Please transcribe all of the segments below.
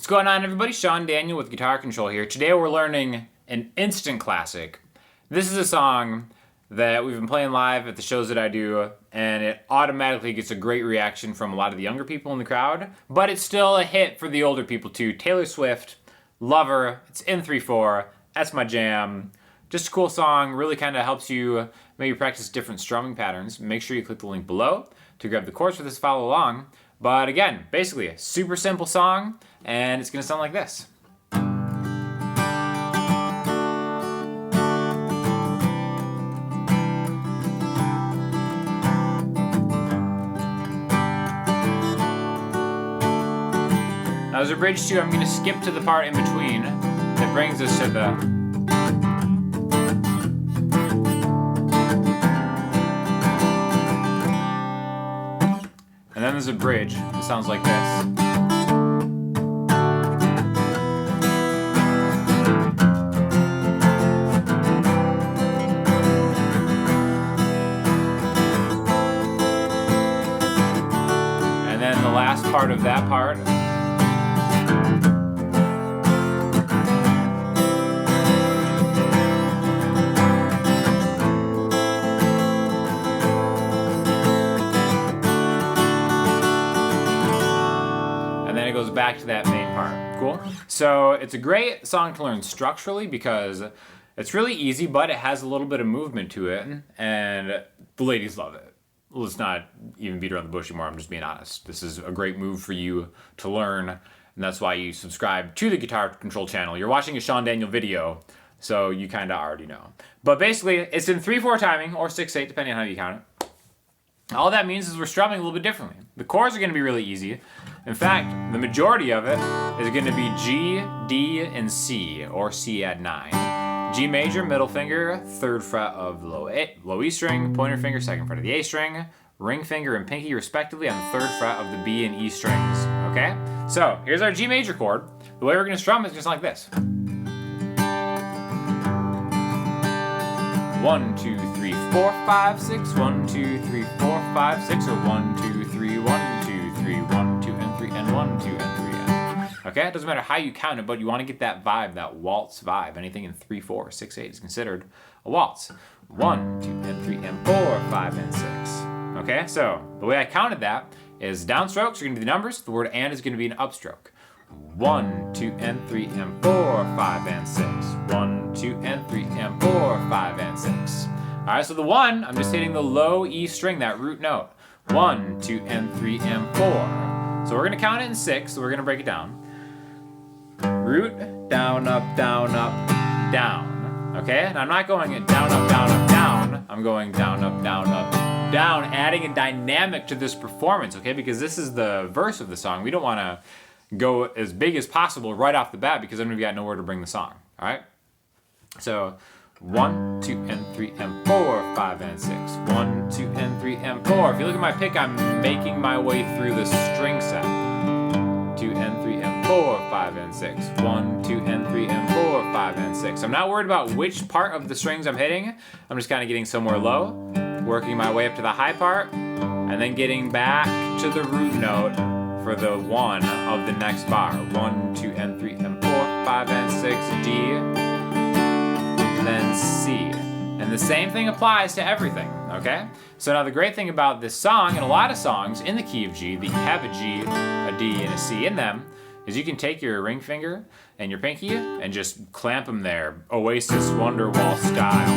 What's going on, everybody? Sean Daniel with Guitar Control here. Today we're learning an instant classic. This is a song that we've been playing live at the shows that I do, and it automatically gets a great reaction from a lot of the younger people in the crowd, but it's still a hit for the older people too. Taylor Swift, love her, it's in 3/4, that's my jam. Just a cool song, really kind of helps you maybe practice different strumming patterns. Make sure you click the link below to grab the chords for this, follow along. But again, basically a super simple song, and it's gonna sound like this. Now there's a bridge too. I'm gonna skip to the part in between that brings us to the and then there's a bridge that sounds like this. And then the last part of that part. Goes back to that main part. Cool? So it's a great song to learn structurally because it's really easy, but it has a little bit of movement to it, and the ladies love it. Let's not even beat around the bush anymore, I'm just being honest. This is a great move for you to learn, and that's why you subscribe to the Guitar Control channel. You're watching a Sean Daniel video, so you kind of already know. But basically, it's in 3/4 timing, or 6/8, depending on how you count it. All that means is we're strumming a little bit differently. The chords are going to be really easy. In fact, the majority of it is going to be G, D, and C, or C add 9. G major, middle finger, 3rd fret of the low E string, pointer finger, 2nd fret of the A string, ring finger and pinky respectively on the 3rd fret of the B and E strings. Okay? So, here's our G major chord. The way we're going to strum is just like this. 1, 2, 3, 4, 5, 6. 1, 2, 3, 4, 5, 6. Or 1, 2, 3, 1, 2, 3, 1, 2, and 3, and 1, 2, and 3, and. Okay? It doesn't matter how you count it, but you want to get that vibe, that waltz vibe. Anything in 3/4, 6/8 is considered a waltz. 1, 2, and 3, and 4, 5, and 6. Okay? So, the way I counted that is downstrokes are going to be the numbers. The word and is going to be an upstroke. 1, 2, and 3, and 4, 5, and 6. 1, 2, and 3, and 4, 5, and 6. Alright, so the 1, I'm just hitting the low E string, that root note. 1, 2, and 3, and 4. So we're going to count it in 6, so we're going to break it down. Root, down, up, down, up, down. Okay? And I'm not going down, up, down, up, down. I'm going down, up, down, up, down, adding a dynamic to this performance, okay? Because this is the verse of the song. We don't want to go as big as possible right off the bat because then we've got nowhere to bring the song. All right? So 1, 2, and 3, and 4, 5, and 6. 1, 2, and 3, and 4. If you look at my pick, I'm making my way through the string set. 2, and 3, and 4, 5, and 6. 1, 2, and 3, and 4, 5, and 6. I'm not worried about which part of the strings I'm hitting. I'm just kind of getting somewhere low, working my way up to the high part, and then getting back to the root note for the 1 of the next bar. 1, 2, and 3, and 4, 5, and 6, D, then C. And the same thing applies to everything, okay? So now the great thing about this song, and a lot of songs in the key of G that have a G, a D, and a C in them, is you can take your ring finger and your pinky and just clamp them there, Oasis Wonderwall style.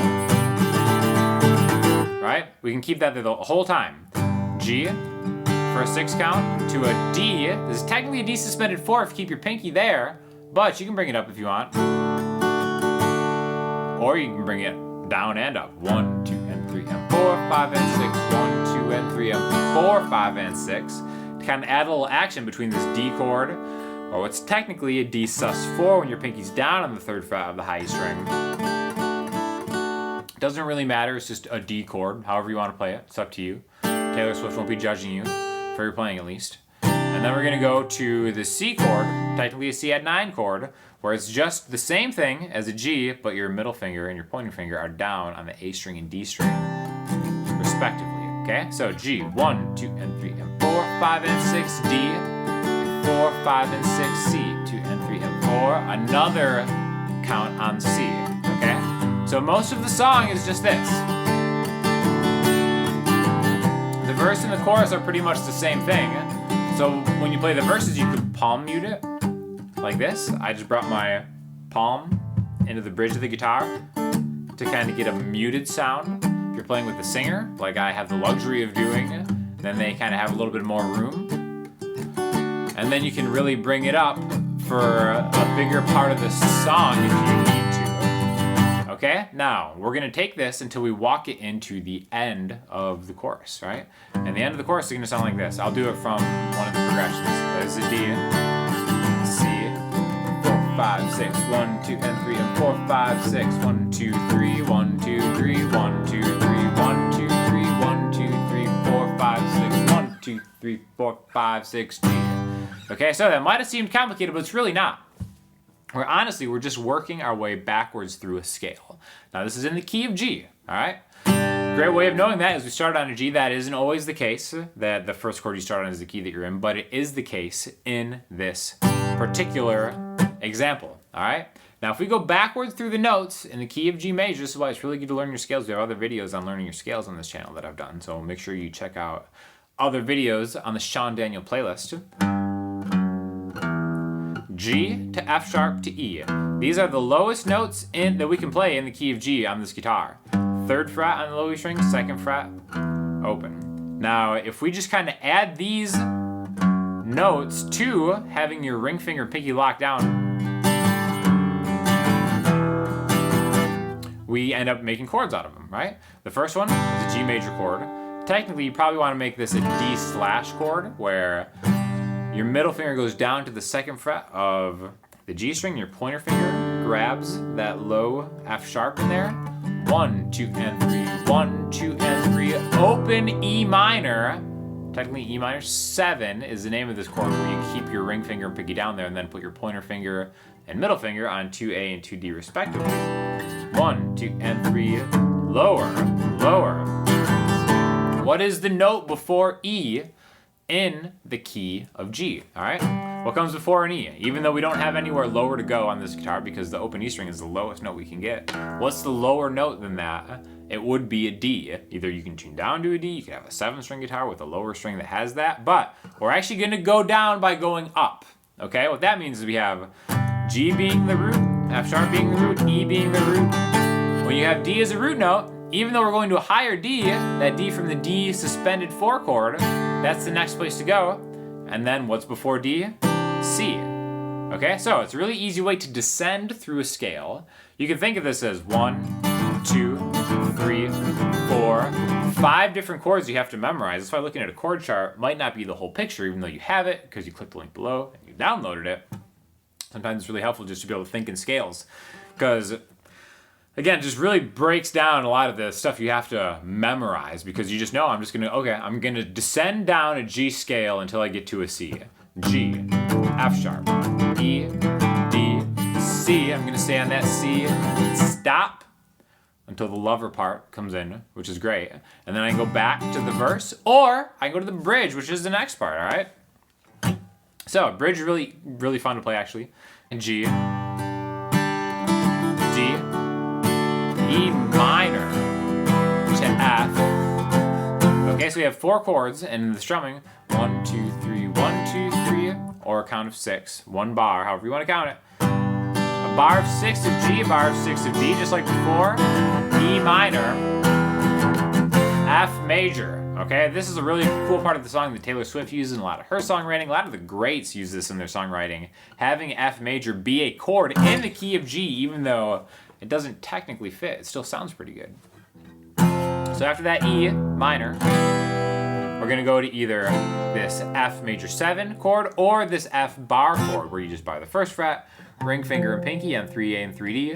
Right? We can keep that there the whole time. G, for a 6 count, to a D. This is technically a D suspended 4 if you keep your pinky there, but you can bring it up if you want. Or you can bring it down and up. 1, 2, and 3, and 4, 5, and 6. 1, 2, and 3, and 4, 5, and 6. To kind of add a little action between this D chord, or what's technically a D sus4 when your pinky's down on the 3rd fret of the high E string. Doesn't really matter, it's just a D chord, however you want to play it. It's up to you. Taylor Swift won't be judging you, for your playing at least. And then we're going to go to the C chord, technically a C add 9 chord, where it's just the same thing as a G, but your middle finger and your pointing finger are down on the A string and D string, respectively. Okay, so G, 1, 2, and 3, and 4, 5, and 6, D, 4, 5, and 6, C, 2, another count on C, okay? So most of the song is just this. The verse and the chorus are pretty much the same thing. So when you play the verses, you could palm mute it, like this. I just brought my palm into the bridge of the guitar to kind of get a muted sound. If you're playing with the singer, like I have the luxury of doing, then they kind of have a little bit more room. And then you can really bring it up for a bigger part of the song if you need to. Okay? Now, we're gonna take this until we walk it into the end of the chorus, right? And the end of the chorus is gonna sound like this. I'll do it from one of the progressions. There's a D, C, 4, 5, 6, 1, 2, and 3, and 4, 5, 6, 1, 2, 3, 1, 2, 3, 1, 2, 3, 1, 2, 3, 1, 2, 3, 4, 5, 6, 1, 2, 3, 4, 5, 6, G. Okay, so that might have seemed complicated, but it's really not. We're just working our way backwards through a scale. Now this is in the key of G, all right? Great way of knowing that is we start on a G. That isn't always the case, that the first chord you start on is the key that you're in, but it is the case in this particular example, all right? Now if we go backwards through the notes in the key of G major, this is why it's really good to learn your scales. We have other videos on learning your scales on this channel that I've done, so make sure you check out other videos on the Sean Daniel playlist. G to F sharp to E. These are the lowest notes that we can play in the key of G on this guitar. 3rd fret on the low E string, 2nd fret, open. Now, if we just kind of add these notes to having your ring finger and pinky locked down, we end up making chords out of them, right? The first one is a G major chord. Technically, you probably want to make this a D slash chord, where your middle finger goes down to the 2nd fret of the G string. Your pointer finger grabs that low F sharp in there. 1, 2, and 3. 1, 2, and 3. Open E minor. Technically, E minor 7 is the name of this chord, where you keep your ring finger and pinky down there, and then put your pointer finger and middle finger on 2A and 2D respectively. 1, 2, and 3. Lower, lower. What is the note before E in the key of G, all right? What comes before an E? Even though we don't have anywhere lower to go on this guitar because the open E string is the lowest note we can get, what's the lower note than that? It would be a D. Either you can tune down to a D, you can have a 7-string guitar with a lower string that has that, but we're actually gonna go down by going up, okay? What that means is we have G being the root, F sharp being the root, E being the root. When you have D as a root note, even though we're going to a higher D, that D from the D suspended 4 chord, that's the next place to go. And then what's before D? C. Okay, so it's a really easy way to descend through a scale. You can think of this as 1, 2, 3, 4, 5 different chords you have to memorize. That's why looking at a chord chart might not be the whole picture, even though you have it because you clicked the link below and you downloaded it. Sometimes it's really helpful just to be able to think in scales, because again, it just really breaks down a lot of the stuff you have to memorize, because you just know I'm gonna descend down a G scale until I get to a C. G, F sharp, E, D, C. I'm gonna stay on that C, stop until the lover part comes in, which is great. And then I go back to the verse, or I go to the bridge, which is the next part, all right? So, bridge is really, really fun to play, actually. G, D, E minor to F. Okay, so we have 4 chords, and in the strumming, 1, 2, 3, 1, 2, 3, or a count of 6, 1 bar, however you want to count it. A bar of 6 of G, a bar of 6 of D, just like before. E minor, F major. Okay, this is a really cool part of the song that Taylor Swift uses in a lot of her songwriting. A lot of the greats use this in their songwriting. Having F major be a chord in the key of G, even though it doesn't technically fit, it still sounds pretty good. So after that E minor, we're gonna go to either this F major 7 chord or this F bar chord, where you just bar the 1st fret, ring finger and pinky on 3A and 3D,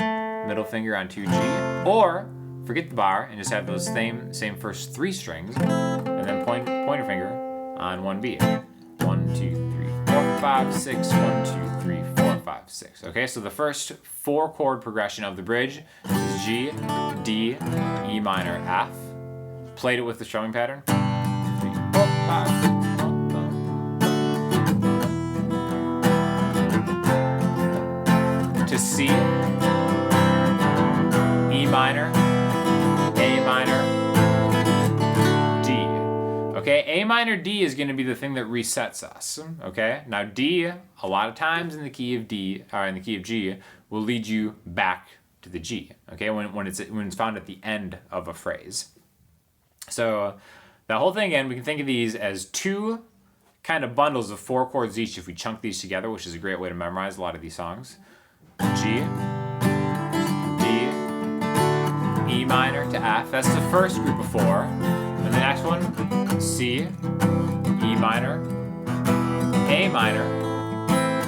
middle finger on 2G, or forget the bar and just have those same first 3 strings, and then pointer finger on 1B. 1, 2, 3, 4, 5, 6, 1, 2, 3, 4, 5, 6. Okay, so the first 4 chord progression of the bridge is G, D, E minor, F. Played it with the strumming pattern. 3, 4, 5, 6. to C, E minor, A minor, D. Okay, A minor D is going to be the thing that resets us. Okay, now D, a lot of times in the key of D, or in the key of G, will lead you back to the G. Okay, when it's found at the end of a phrase. So the whole thing, again, we can think of these as two kind of bundles of 4 chords each if we chunk these together, which is a great way to memorize a lot of these songs. G, D, E minor to F. That's the first group of 4. And the next one, C, E minor, A minor,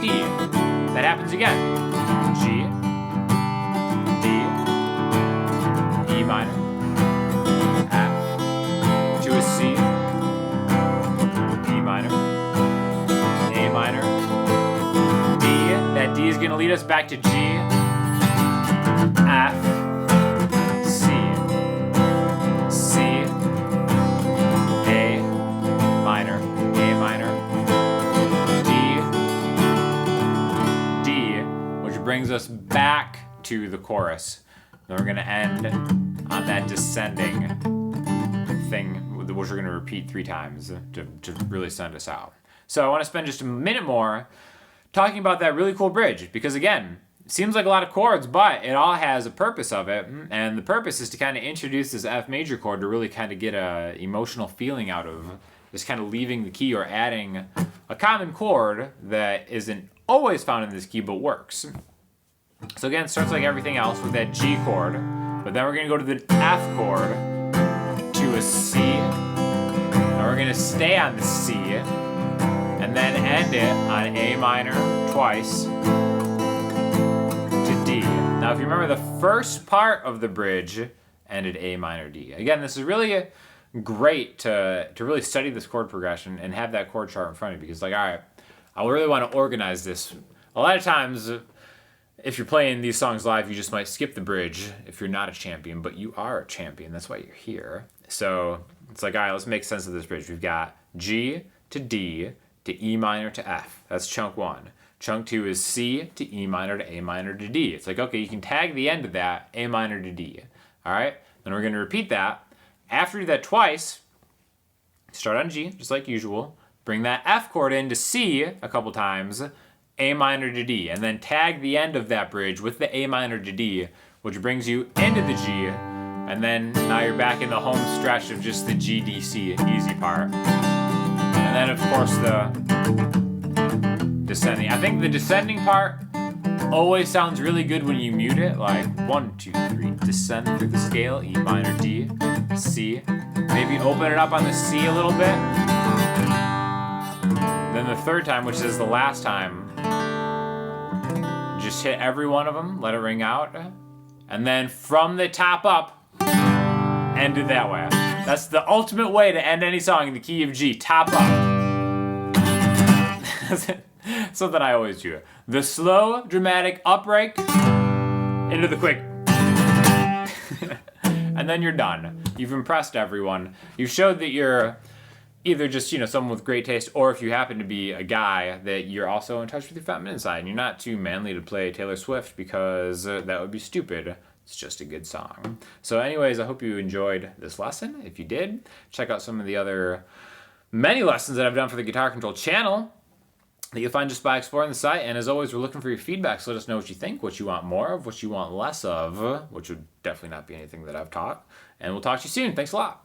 D. That happens again. G, D, E minor, F, to a C, E minor, A minor, D. That D is going to lead us back to G, F, C, C, A minor, D, which brings us back to the chorus. Then we're going to end on that descending thing, which we're going to repeat 3 times to really send us out. So I want to spend just a minute more talking about that really cool bridge, because again, it seems like a lot of chords, but it all has a purpose of it, and the purpose is to kind of introduce this F major chord to really kind of get a emotional feeling out of just kind of leaving the key or adding a common chord that isn't always found in this key but works. So again, it starts like everything else with that G chord, but then we're going to go to the F chord, to a C, and we're going to stay on the C, and then end it on A minor twice to D. Now if you remember, the first part of the bridge ended A minor D. Again, this is really great to really study this chord progression and have that chord chart in front of you, because like, all right, I really want to organize this. A lot of times, if you're playing these songs live, you just might skip the bridge if you're not a champion, but you are a champion. That's why you're here. So it's like, all right, let's make sense of this bridge. We've got G to D to E minor to F. That's chunk 1. Chunk 2 is C to E minor to A minor to D. It's like, okay, you can tag the end of that A minor to D. All right? Then we're going to repeat that. After you do that twice, start on G, just like usual. Bring that F chord into C a couple times, A minor to D, and then tag the end of that bridge with the A minor to D, which brings you into the G, and then now you're back in the home stretch of just the G, D, C, easy part. And then, of course, the descending. I think the descending part always sounds really good when you mute it, like 1, 2, 3, descend through the scale, E minor, D, C. Maybe open it up on the C a little bit. Then the third time, which is the last time, just hit every one of them, let it ring out, and then from the top up, end it that way. That's the ultimate way to end any song in the key of G, top up. Something I always do. The slow, dramatic up break into the quick. And then you're done. You've impressed everyone. You've showed that you're either just, someone with great taste, or if you happen to be a guy, that you're also in touch with your feminine side and you're not too manly to play Taylor Swift, because that would be stupid. It's just a good song. So anyways, I hope you enjoyed this lesson. If you did, check out some of the other many lessons that I've done for the Guitar Control channel that you'll find just by exploring the site. And as always, we're looking for your feedback, so let us know what you think, what you want more of, what you want less of, which would definitely not be anything that I've taught. And we'll talk to you soon. Thanks a lot.